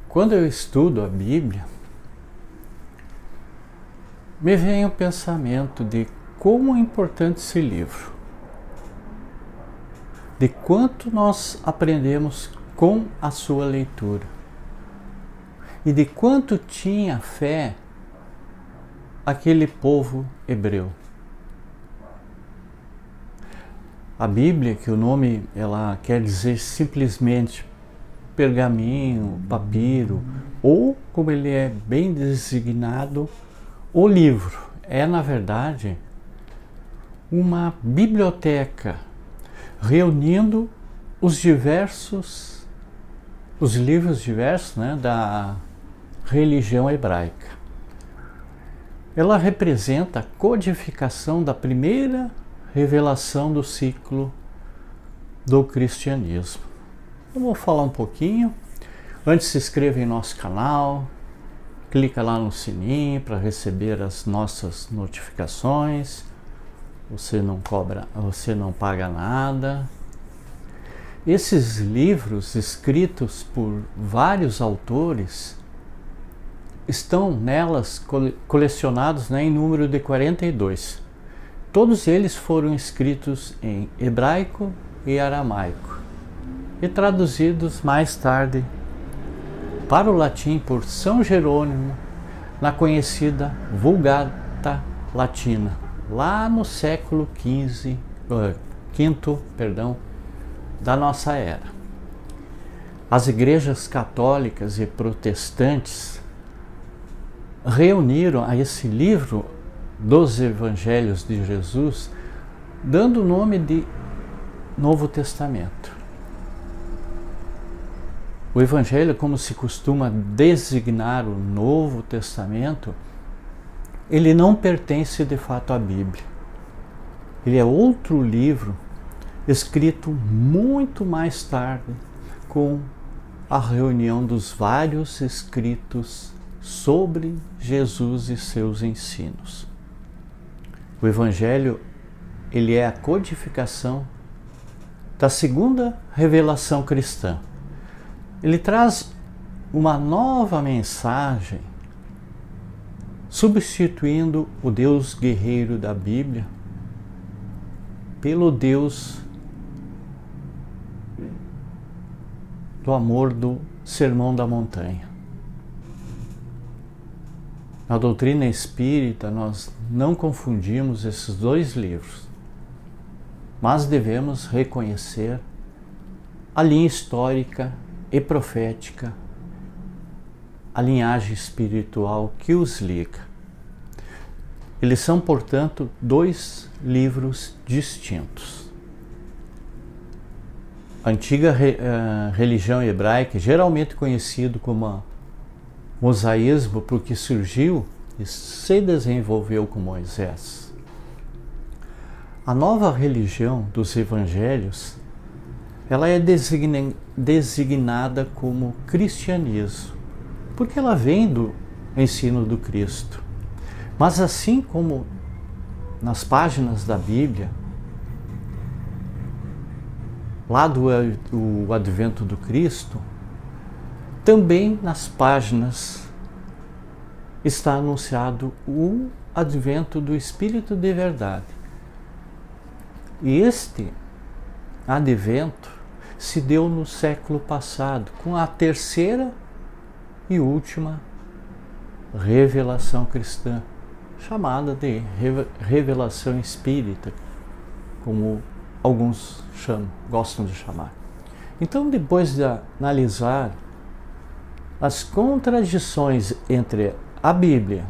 Quando eu estudo a Bíblia, me vem o pensamento de como é importante esse livro, de quanto nós aprendemos com a sua leitura e de quanto tinha fé aquele povo hebreu. A Bíblia, que o nome ela quer dizer simplesmente pergaminho, papiro, ou como ele é bem designado, o livro, é na verdade uma biblioteca reunindo os livros diversos, né, da religião hebraica. Ela representa a codificação da primeira revelação do ciclo do cristianismo. Eu vou falar um pouquinho. Antes, se inscreva em nosso canal, clica lá no sininho para receber as nossas notificações. Você não paga nada. Esses livros escritos por vários autores estão nelas colecionados, né, em número de 42. Todos eles foram escritos em hebraico e aramaico e traduzidos mais tarde para o latim por São Jerônimo na conhecida Vulgata Latina, lá no século V da nossa era. As igrejas católicas e protestantes reuniram a esse livro dos Evangelhos de Jesus, dando o nome de Novo Testamento. O Evangelho, como se costuma designar o Novo Testamento, ele não pertence de fato à Bíblia. Ele é outro livro escrito muito mais tarde, com a reunião dos vários escritos sobre Jesus e seus ensinos. O Evangelho, ele é a codificação da segunda revelação cristã. Ele traz uma nova mensagem, substituindo o Deus guerreiro da Bíblia pelo Deus do amor do Sermão da Montanha. Na doutrina espírita, nós não confundimos esses dois livros, mas devemos reconhecer a linha histórica e profética, a linhagem espiritual que os liga. Eles são, portanto, dois livros distintos. A antiga religião hebraica, geralmente conhecido como mosaísmo, porque surgiu e se desenvolveu com Moisés. A nova religião dos evangelhos, ela é designada como cristianismo, porque ela vem do ensino do Cristo. Mas assim como nas páginas da Bíblia, lá do advento do Cristo, também nas páginas está anunciado o advento do Espírito de verdade. E este advento se deu no século passado, com a terceira e última revelação cristã, chamada de revelação espírita, como alguns gostam de chamar. Então, depois de analisar as contradições entre a Bíblia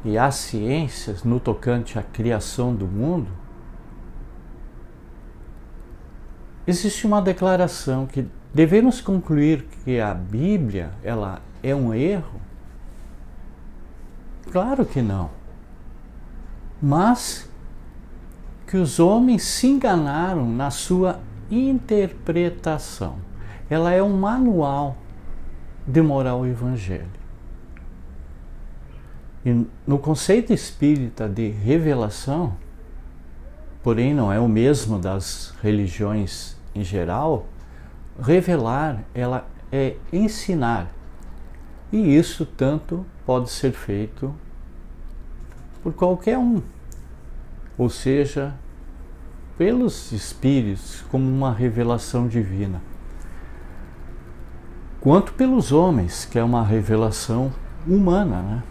e as ciências no tocante à criação do mundo, existe uma declaração que devemos concluir que a Bíblia ela é um erro? Claro que não. Mas que os homens se enganaram na sua interpretação. Ela é um manual de moral e evangelho. E no conceito espírita de revelação, porém não é o mesmo das religiões em geral, revelar ela é ensinar. E isso tanto pode ser feito por qualquer um, ou seja, pelos espíritos, como uma revelação divina, quanto pelos homens, que é uma revelação humana, né?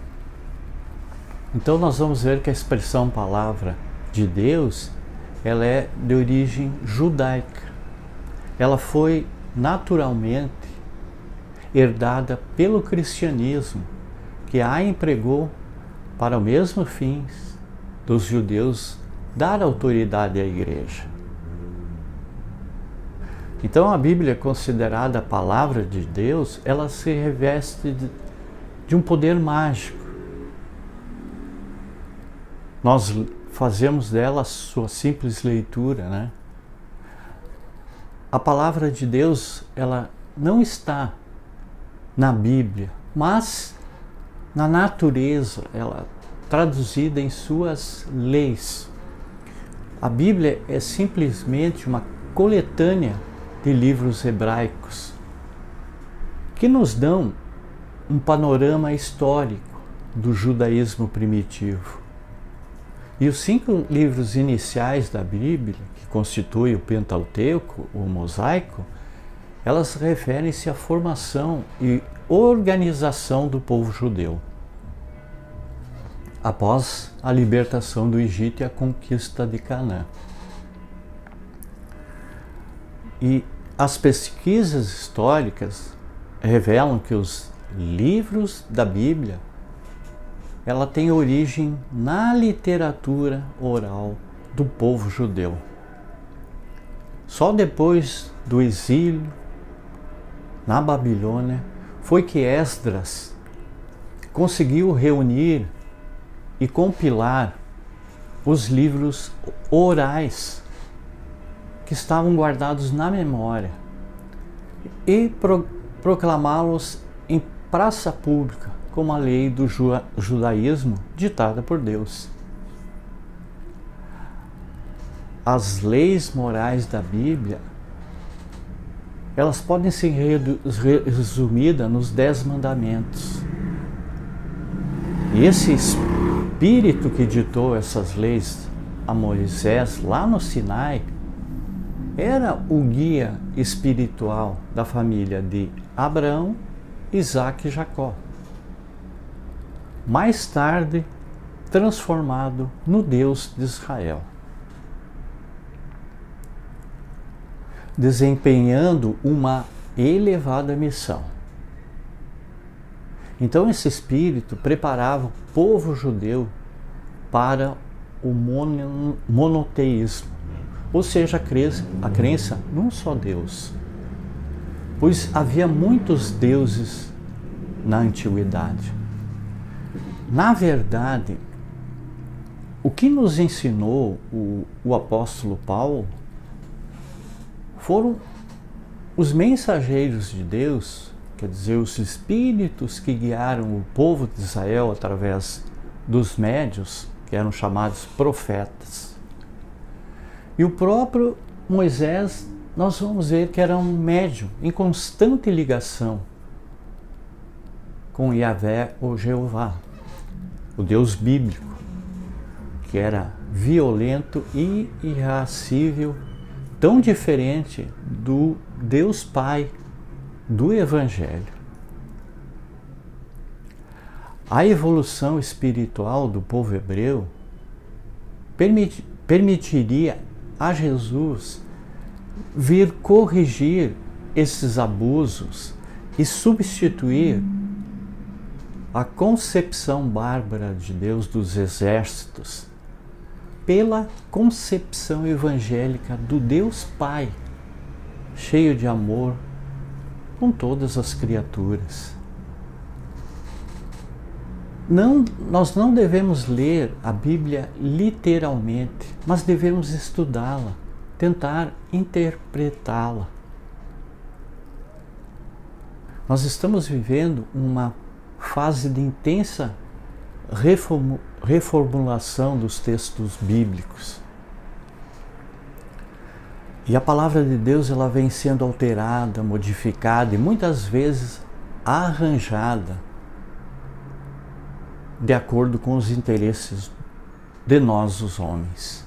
Então nós vamos ver que a expressão palavra de Deus, ela é de origem judaica. Ela foi naturalmente herdada pelo cristianismo, que a empregou para o mesmo fim dos judeus dar autoridade à igreja. Então a Bíblia, considerada a palavra de Deus, ela se reveste de um poder mágico. Nós fazemos dela a sua simples leitura, né? A palavra de Deus, ela não está na Bíblia, mas na natureza, ela traduzida em suas leis. A Bíblia é simplesmente uma coletânea de livros hebraicos que nos dão um panorama histórico do judaísmo primitivo. E os 5 livros iniciais da Bíblia, que constituem o Pentateuco, o Mosaico, elas referem-se à formação e organização do povo judeu após a libertação do Egito e a conquista de Canaã. E as pesquisas históricas revelam que os livros da Bíblia, ela tem origem na literatura oral do povo judeu. Só depois do exílio na Babilônia foi que Esdras conseguiu reunir e compilar os livros orais que estavam guardados na memória e proclamá-los em praça pública como a lei do judaísmo ditada por Deus. As leis morais da Bíblia, elas podem ser resumidas nos 10 mandamentos. E esse Espírito que ditou essas leis a Moisés lá no Sinai era o guia espiritual da família de Abraão, Isaque e Jacó. Mais tarde, transformado no Deus de Israel. Desempenhando uma elevada missão. Então esse Espírito preparava o povo judeu para o monoteísmo, ou seja, a crença num só Deus. Pois havia muitos deuses na antiguidade. Na verdade, o que nos ensinou o apóstolo Paulo foram os mensageiros de Deus, quer dizer, os espíritos que guiaram o povo de Israel através dos médiuns, que eram chamados profetas. E o próprio Moisés, nós vamos ver que era um médium em constante ligação com Yahvé ou Jeová, o Deus bíblico, que era violento e irascível, tão diferente do Deus Pai do Evangelho. A evolução espiritual do povo hebreu permitiria a Jesus vir corrigir esses abusos e substituir a concepção bárbara de Deus dos exércitos pela concepção evangélica do Deus Pai, cheio de amor com todas as criaturas. Nós não devemos ler a Bíblia literalmente, mas devemos estudá-la, tentar interpretá-la. Nós estamos vivendo uma fase de intensa reformulação dos textos bíblicos. E a palavra de Deus, ela vem sendo alterada, modificada e muitas vezes arranjada de acordo com os interesses de nós, os homens.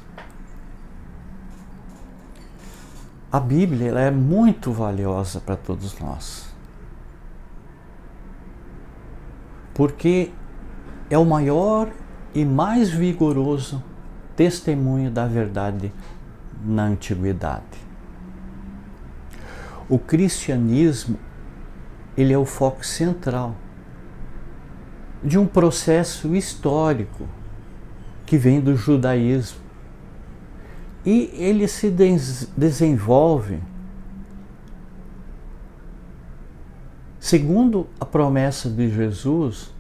A Bíblia, ela é muito valiosa para todos nós, porque é o maior e mais vigoroso testemunho da verdade na antiguidade. O cristianismo, ele é o foco central de um processo histórico que vem do judaísmo. E ele se desenvolve segundo a promessa de Jesus,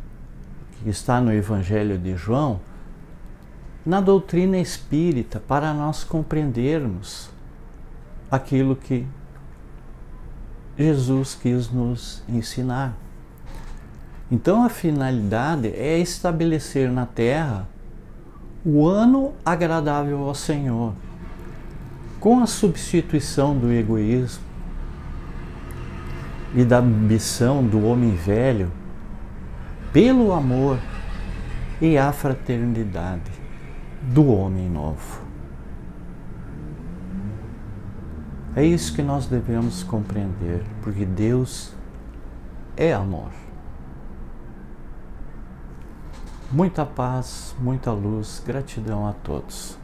que está no Evangelho de João, na doutrina espírita, para nós compreendermos aquilo que Jesus quis nos ensinar. Então a finalidade é estabelecer na Terra o ano agradável ao Senhor, com a substituição do egoísmo e da ambição do homem velho pelo amor e a fraternidade do homem novo. É isso que nós devemos compreender, porque Deus é amor. Muita paz, muita luz, gratidão a todos.